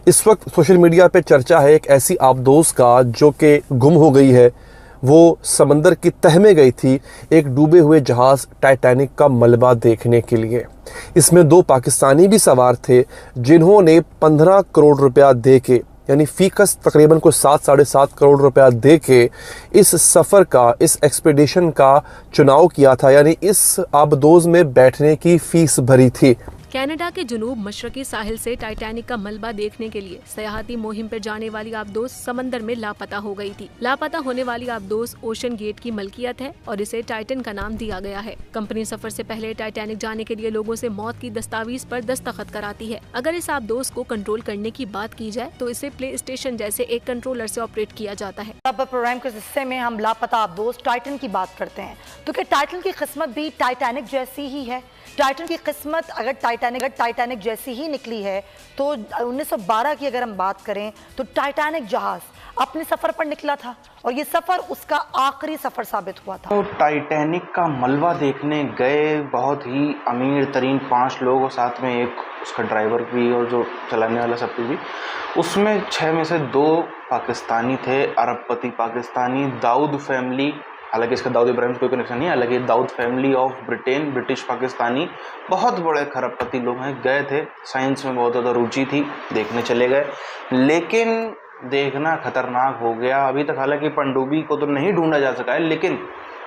इस वक्त social media पे चर्चा है एक ऐसी आबदोस का जो कि गुम हो गई है। वो समंदर की तह में गई थी एक डूबे हुए जहाज़ टाइटैनिक का मलबा देखने के लिए। इसमें 2 पाकिस्तानी भी सवार थे जिन्होंने 15 करोड़ रुपया दे के, यानी फ़ीकस तकरीबन को 7 साढ़े 7 करोड़ रुपया दे के इस सफ़र का, इस एक्सपीडिशन का चुनाव किया था, यानी इस आबदोज़ में बैठने की फ़ीस भरी थी। कनाडा के जुनूब मशरकी साहिल से टाइटैनिक का मलबा देखने के लिए सयाहती मुहिम पर जाने वाली आबदोस समंदर में लापता हो गई थी। लापता होने वाली आबदोस ओशन गेट की मलकियत है और इसे टाइटन का नाम दिया गया है। कंपनी सफर से पहले टाइटैनिक जाने के लिए लोगों से मौत की दस्तावेज पर दस्तखत कराती है। अगर इस आबदोस को कंट्रोल करने की बात की जाए तो इसे प्ले स्टेशन जैसे एक कंट्रोलर से ऑपरेट किया जाता है। अब प्रोग्राम के हिस्से में हम लापता आबदोस टाइटन की बात करते हैं, क्योंकि टाइटन की किस्मत भी टाइटैनिक जैसी ही है। टाइटन की किस्मत अगर टाइटैनिक जैसी ही निकली है तो 1912 की अगर हम बात करें तो टाइटैनिक जहाज अपने सफर पर निकला था और ये सफर उसका आखिरी सफर साबित हुआ था। तो टाइटैनिक का मलबा देखने गए बहुत ही अमीर तरीन 5 लोग और साथ में एक उसका ड्राइवर भी और जो चलाने वाला सब कुछ भी। उसमें 6 में से 2 पाकिस्तानी थे, अरबपति पाकिस्तानी, दाऊद फैमिली, हालांकि इसका दाऊद इब्राहिम से कोई कनेक्शन नहीं है, हालांकि Dawood family of Britain, British Pakistani, बहुत बड़े खरबपति लोग हैं। गए थे, साइंस में बहुत ज़्यादा रुचि थी, देखने चले गए, लेकिन देखना खतरनाक हो गया। अभी तक हालांकि पनडुब्बी को तो नहीं ढूंढा जा सका है, लेकिन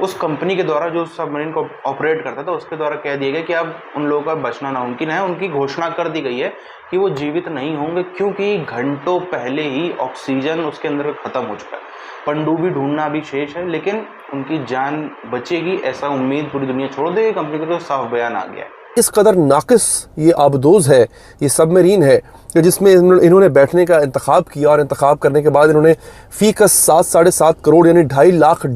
उस कंपनी के द्वारा जो सबमरीन को ऑपरेट करता था उसके द्वारा कह दिया गया कि अब उन लोगों का बचना नामुमकिन है। उनकी घोषणा कर दी गई है कि वो जीवित नहीं होंगे, क्योंकि घंटों पहले ही ऑक्सीजन उसके अंदर खत्म हो चुका है। पनडुब्बी ढूंढना भी शेष है, लेकिन उनकी जान बचेगी ऐसा उम्मीद पूरी दुनिया छोड़ देगी। कंपनी का तो साफ बयान आ गया है। इस कदर नाकिस ये आबदोज़ है, ये सबमरीन है कि जिसमें इन्होंने बैठने का इंतखाब किया और इंतखाब करने के बाद इन्होंने फ़ीकस 7 साढ़े 7 करोड़ यानी $2.5 लाख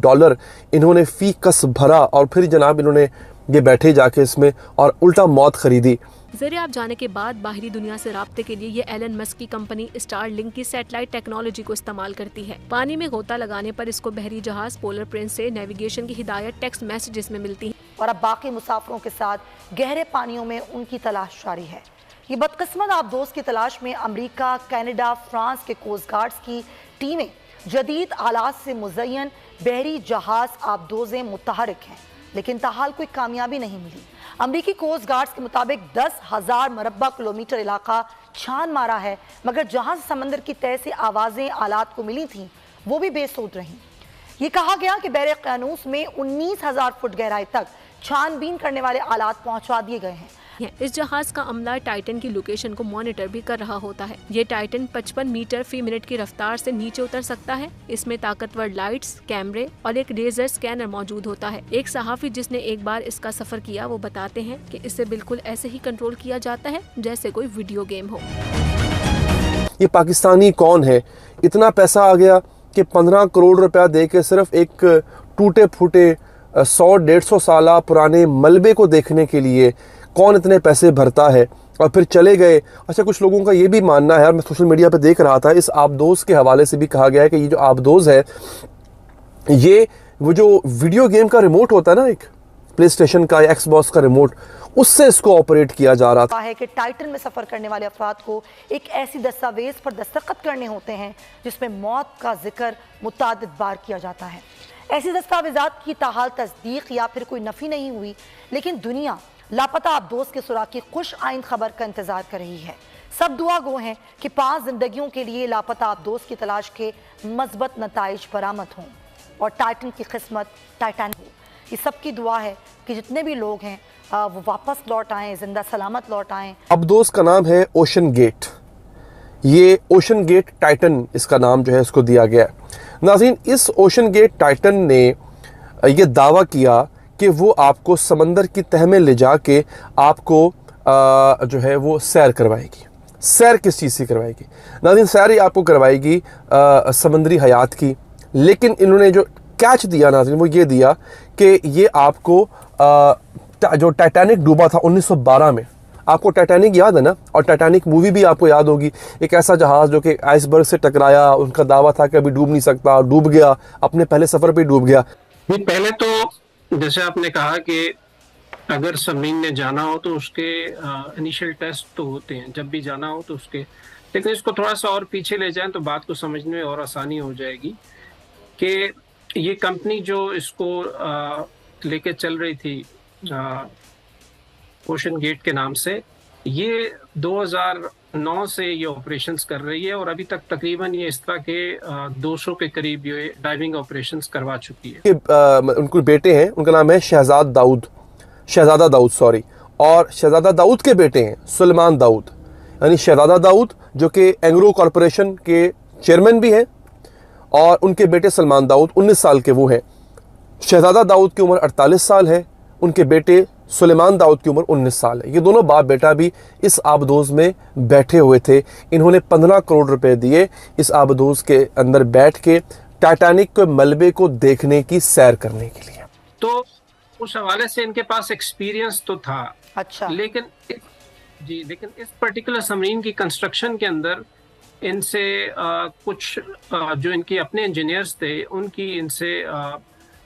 इन्होंने फ़ीकस भरा और फिर जनाब इन्होंने ये बैठे जाके इसमें और उल्टा मौत खरीदी। ज़रिए जाने के बाद बाहरी दुनिया से राब्ते के लिए ये एलन मस्क की कंपनी स्टारलिंक की सैटेलाइट टेक्नोलॉजी को इस्तेमाल करती है। पानी में गोता लगाने पर इसको बहरी जहाज पोलर प्रिंस से नेविगेशन की हिदायत टेक्स्ट मैसेजेस में मिलती है और अब बाकी मुसाफिरों के साथ गहरे पानियों में उनकी तलाश जारी है। ये बदकिस्मत आबदोस की तलाश में अमेरिका, कनाडा, फ्रांस के कोस्ट गार्ड्स की टीमें जदीद आलात से मुज़य्यन बहरी जहाज आबदोज़ें मुतहरिक हैं, लेकिन ताहाल कोई कामयाबी नहीं मिली। अमरीकी कोस्ट गार्ड्स के मुताबिक 10,000 मरबा किलोमीटर इलाका छान मारा है, मगर जहां से समंदर की तह से आवाज़ें आलात को मिली थीं वो भी बेसुध रहीं। ये कहा गया कि बहरे क़ानूस में 19,000 फुट गहराई तक छानबीन करने वाले आलात पहुंचा दिए गए हैं। इस जहाज का अमला टाइटन की लोकेशन को मॉनिटर भी कर रहा होता है। ये टाइटन 55 मीटर फी मिनट की रफ्तार से नीचे उतर सकता है। इसमें ताकतवर लाइट्स, कैमरे और एक लेजर स्कैनर मौजूद होता है। एक सहाफी जिसने एक बार इसका सफर किया वो बताते हैं कि इसे बिल्कुल ऐसे ही कंट्रोल किया जाता है जैसे कोई वीडियो गेम हो। ये पाकिस्तानी कौन है, इतना पैसा आ गया कि 15 करोड़ रुपया दे के सिर्फ एक टूटे फूटे 100-150 साल पुराने मलबे को देखने के लिए कौन इतने पैसे भरता है और फिर चले गए। अच्छा, कुछ लोगों का ये भी मानना है, मैं सोशल मीडिया पे देख रहा था, इस आबदोज़ के हवाले से भी कहा गया है कि ये जो आबदोज़ है ये वो जो वीडियो गेम का रिमोट होता है ना, एक प्ले स्टेशन का या एक्सबॉक्स का रिमोट, उससे इसको ऑपरेट किया जा रहा था। है कि टाइटन में सफर करने वाले अफराद को एक ऐसी दस्तावेज पर दस्तखत करने होते हैं जिसमें मौत का जिक्र मुतादिद बार किया जाता है। ऐसी दस्तावेजात की ताहाल तस्दीक या फिर कोई नफी नहीं हुई, लेकिन दुनिया लापता आबदोस के सुराग की खुश आइंद खबर का इंतजार कर रही है। सब दुआ गो हैं कि 5 जिंदगियों के लिए लापता आबदोस की तलाश के मज़बत नताइज बरामद हों और टाइटन की किस्मत टाइटैनिक हो। ये सबकी दुआ है कि जितने भी लोग हैं वो वापस लौट आएँ, जिंदा सलामत लौट आएँ। आबदोस का नाम है ओशन गेट। ये ओशन गेट टाइटन इसका नाम जो है इसको दिया गया है। नाज़रीन, इस ओशन गेट टाइटन ने ये दावा किया कि वो आपको समंदर की तह में ले जाके आपको जो है वो सैर करवाएगी। सैर किस चीज़ से करवाएगी नाज़रीन? सैर ही आपको करवाएगी समंदरी हयात की। लेकिन इन्होंने जो कैच दिया नाज़रीन वो ये दिया कि ये आपको जो टाइटैनिक डूबा था 1912 में, आपको टाइटैनिक याद है ना, और टाइटैनिक मूवी भी आपको याद होगी। एक ऐसा जहाज़ जो कि आइसबर्ग से टकराया, उनका दावा था कि अभी डूब नहीं सकता, डूब गया, अपने पहले सफ़र पे डूब गया। पहले तो जैसे आपने कहा कि अगर सबमरीन ने जाना हो तो उसके इनिशियल टेस्ट तो होते हैं, जब भी जाना हो तो उसके लेकिन इसको थोड़ा सा और पीछे ले जाएं तो बात को समझने में और आसानी हो जाएगी कि ये कंपनी जो इसको लेके चल रही थी ओशन गेट के नाम से, ये 2009 से ये ऑपरेशंस कर रही है और अभी तक तकरीबन ये इस तरह के 200 के करीब ये डाइविंग ऑपरेशंस करवा चुकी है। उनके बेटे हैं, उनका नाम है शहजादा दाऊद सॉरी, और शहजादा दाऊद के बेटे हैं सुलेमान दाऊद, यानी शहजादा दाऊद जो कि एंग्रो कॉरपोरेशन के चेयरमैन भी हैं, और उनके बेटे सलमान दाऊद 19 साल के वो हैं। शहजादा दाऊद की उम्र 48 साल है, उनके बेटे सुलेमान दाऊद की उम्र 19 साल है। ये दोनों बाप बेटा भी इस आबदोज में बैठे हुए थे। इन्होंने 15 करोड़ रुपए दिए इस आबदोज के अंदर बैठ के टाइटैनिक के मलबे को देखने की सैर करने के लिए। तो उस हवाले से इनके पास एक्सपीरियंस तो था, अच्छा, लेकिन इस पर्टिकुलर सबमरीन की कंस्ट्रक्शन के अंदर इनसे कुछ जो इनके अपने इंजीनियर्स थे उनकी इनसे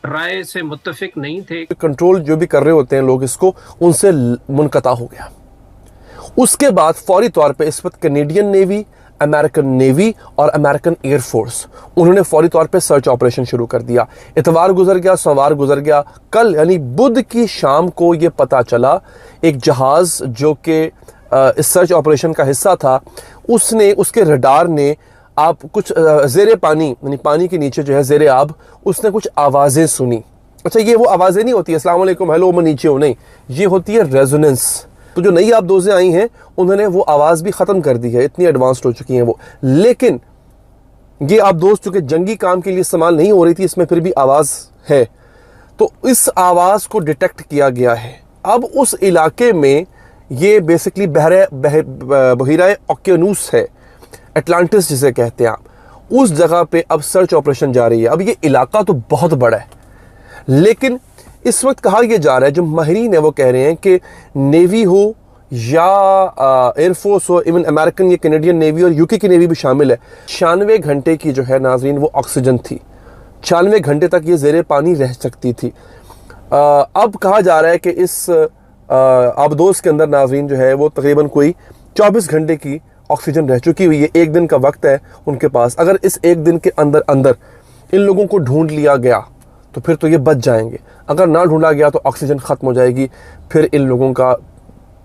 राय से मुत्तफिक नहीं थे। कंट्रोल जो भी कर रहे होते हैं लोग इसको, उनसे मुनक़ता हो गया। उसके बाद फौरी तौर पे इस वक्त कैनेडियन नेवी, अमेरिकन नेवी और अमेरिकन एयरफोर्स, उन्होंने फौरी तौर पे सर्च ऑपरेशन शुरू कर दिया। इतवार गुजर गया, सोमवार गुजर गया, कल यानी बुध की शाम को ये पता चला एक जहाज जो कि इस सर्च ऑपरेशन का हिस्सा था, उसके रडार ने आप कुछ ज़ेरे पानी यानी पानी के नीचे जो है ज़ेरे आब, उसने कुछ आवाज़ें सुनी। अच्छा, ये वो आवाज़ें नहीं होती अस्सलाम वालेकुम हेलो मैं नीचे हूँ, नहीं, ये होती है रेजोनेंस। तो जो नई आबदोज़ें आई हैं उन्होंने वो आवाज़ भी ख़त्म कर दी है, इतनी एडवांस्ड हो चुकी हैं वो। लेकिन ये आबदोज़ चूँकि जंगी काम के लिए इस्तेमाल नहीं हो रही थी, इसमें फिर भी आवाज़ है, तो इस आवाज़ को डिटेक्ट किया गया है। अब उस इलाके में ये बेसिकली बहिरा ओकेनूस है, अटलांटिस जिसे कहते हैं आप, उस जगह पे अब सर्च ऑपरेशन जारी है। अब ये इलाका तो बहुत बड़ा है, लेकिन इस वक्त कहा यह जा रहा है, जो माहिरीन है वो कह रहे हैं कि नेवी हो या एयरफोर्स हो, इवन अमेरिकन या कैनेडियन नेवी और यूके की नेवी भी शामिल है, 96 घंटे की जो है नाजरीन वो ऑक्सीजन थी, 96 घंटे तक ये ज़ेरे पानी रह सकती थी। अब कहा जा रहा है कि इस आबदोज़ के अंदर नाजरीन जो है वो तकरीबन कोई 24 घंटे की ऑक्सीजन रह चुकी हुई है। एक दिन का वक्त है उनके पास। अगर इस एक दिन के अंदर इन लोगों को ढूंढ लिया गया तो फिर तो ये बच जाएंगे, अगर ना ढूंढा गया तो ऑक्सीजन ख़त्म हो जाएगी, फिर इन लोगों का,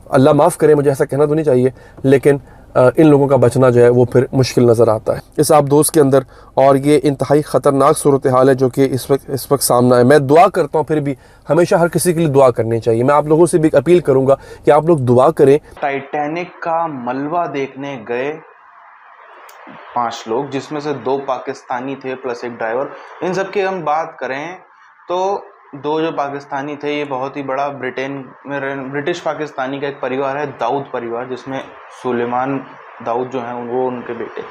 अल्लाह माफ़ करे मुझे ऐसा कहना तो नहीं चाहिए, लेकिन इन लोगों का बचना जो है वो फिर मुश्किल नज़र आता है इस आबदोज़ के अंदर। और ये इंतहाई ख़तरनाक सूरत हाल है जो कि इस वक्त सामना है। मैं दुआ करता हूँ, फिर भी हमेशा हर किसी के लिए दुआ करनी चाहिए। मैं आप लोगों से भी अपील करूँगा कि आप लोग दुआ करें। टाइटैनिक का मलबा देखने गए 5 लोग, जिसमें से 2 पाकिस्तानी थे प्लस एक ड्राइवर। इन सब की हम बात करें तो 2 जो पाकिस्तानी थे, ये बहुत ही बड़ा ब्रिटेन में ब्रिटिश पाकिस्तानी का एक परिवार है, दाऊद परिवार, जिसमें सुलेमान दाऊद जो हैं वो उनके बेटे,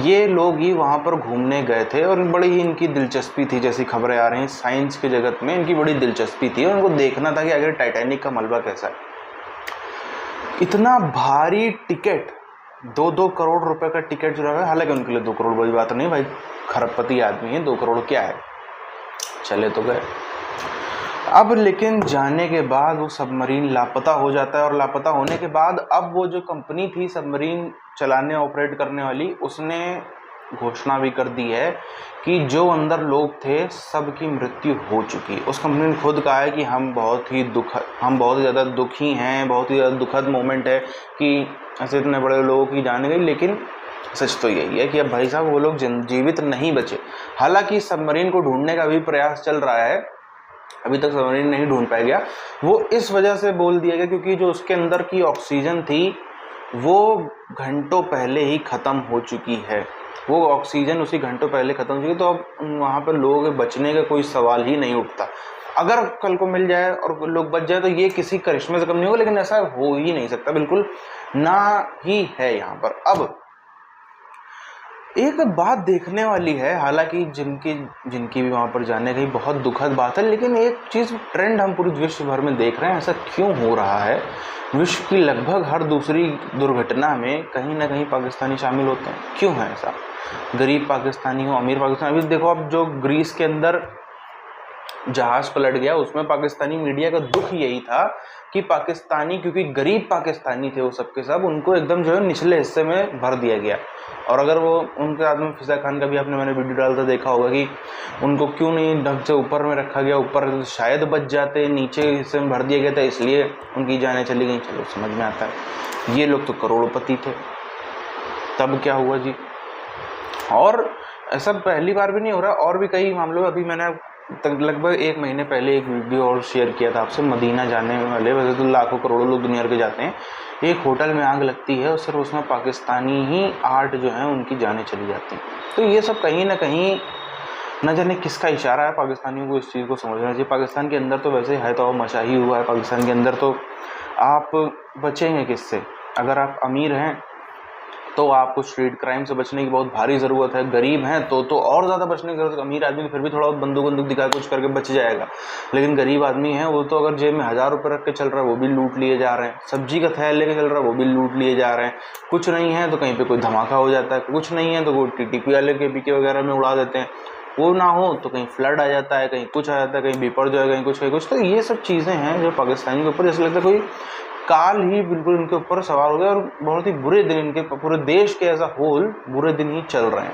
ये लोग ही वहाँ पर घूमने गए थे और बड़ी ही इनकी दिलचस्पी थी, जैसी खबरें आ रही हैं साइंस के जगत में इनकी बड़ी दिलचस्पी थी। उनको देखना था कि अगर टाइटैनिक का मलबा कैसा है। इतना भारी टिकट, 2-2 करोड़ रुपए का टिकट जो रहा, हालांकि उनके लिए 2 करोड़ बड़ी बात नहीं भाई, खरबपति आदमी है, 2 करोड़ क्या है, चले तो गए। अब लेकिन जाने के बाद वो सबमरीन लापता हो जाता है, और लापता होने के बाद अब वो जो कंपनी थी सबमरीन चलाने ऑपरेट करने वाली, उसने घोषणा भी कर दी है कि जो अंदर लोग थे सबकी मृत्यु हो चुकी। उस कंपनी ने खुद कहा है कि हम बहुत ज़्यादा दुखी हैं, बहुत ही ज़्यादा दुखद मोमेंट है कि ऐसे इतने बड़े लोगों की जान गई। लेकिन सच तो यही है कि अब भाई साहब वो लोग जीवित नहीं बचे। हालांकि सबमरीन को ढूंढने का भी प्रयास चल रहा है, अभी तक सबमरीन नहीं ढूंढ पाया गया। वो इस वजह से बोल दिया गया क्योंकि जो उसके अंदर की ऑक्सीजन थी वो घंटों पहले ही ख़त्म हो चुकी है। वो ऑक्सीजन उसी घंटों पहले ख़त्म हो चुकी, तो अब वहाँ पर लोगों के बचने का कोई सवाल ही नहीं उठता। अगर कल को मिल जाए और लोग बच जाए तो ये किसी करिश्मे से कम नहीं होगा, लेकिन ऐसा हो ही नहीं सकता, बिल्कुल ना ही है यहाँ पर। अब एक बात देखने वाली है, हालांकि जिनकी भी वहाँ पर जाने गई बहुत दुखद बात है, लेकिन एक चीज़ ट्रेंड हम पूरी विश्व भर में देख रहे हैं। ऐसा क्यों हो रहा है? विश्व की लगभग हर दूसरी दुर्घटना में कहीं ना कहीं पाकिस्तानी शामिल होते हैं। क्यों है ऐसा? गरीब पाकिस्तानी हो, अमीर पाकिस्तानी। अभी देखो, अब जो ग्रीस के अंदर जहाज़ पलट गया, उसमें पाकिस्तानी मीडिया का दुख यही था कि पाकिस्तानी, क्योंकि गरीब पाकिस्तानी थे वो सबके सब, उनको एकदम जो है निचले हिस्से में भर दिया गया। और अगर वो उनके साथ में फिजा खान का भी मैंने वीडियो डालता देखा होगा कि उनको क्यों नहीं ढंग से ऊपर में रखा गया, ऊपर शायद बच जाते, नीचे हिस्से में भर दिया गया था इसलिए उनकी जानें चली गई। चलो समझ में आता है, ये लोग तो करोड़पति थे। तब क्या हुआ जी? और ऐसा पहली बार भी नहीं हो रहा, और भी कई मामलों में। अभी मैंने लगभग 1 महीने पहले एक वीडियो और शेयर किया था आपसे, मदीना जाने वाले, वैसे तो लाखों करोड़ों लोग दुनिया के जाते हैं, एक होटल में आग लगती है और सिर्फ उसमें पाकिस्तानी ही 8 जो हैं उनकी जानें चली जाती हैं। तो ये सब कहीं ना कहीं न जाने किसका इशारा है। पाकिस्तानियों को इस चीज़ को समझना चाहिए। पाकिस्तान के अंदर तो वैसे है तो मचा ही हुआ है। पाकिस्तान के अंदर तो आप बचेंगे किससे? अगर आप अमीर हैं तो आपको स्ट्रीट क्राइम से बचने की बहुत भारी ज़रूरत है। गरीब हैं तो और ज़्यादा बचने की ज़रूरत है। अमीर आदमी फिर भी थोड़ा बंदूक दिखा कुछ करके बच जाएगा, लेकिन गरीब आदमी है वो तो अगर जेब में 1000 रुपये रख के चल रहा है वो भी लूट लिए जा रहे हैं। सब्जी का थैला लेके चल रहा है वो भी लूट लिए जा रहे हैं। कुछ नहीं है तो कहीं पे कोई धमाका हो जाता है, कुछ नहीं है तो वो टीटीपी वाले के पीके वगैरह में उड़ा देते हैं। वो ना हो तो कहीं फ्लड आ जाता है, कहीं कुछ आ जाता है, कहीं बिपड़ जाए, कहीं कुछ। तो ये सब चीज़ें हैं जो पाकिस्तानी के ऊपर जैसे लगता है कोई काल ही बिल्कुल इनके ऊपर सवार हो गया और बहुत ही बुरे दिन इनके पूरे देश के एज अ होल बुरे दिन ही चल रहे हैं।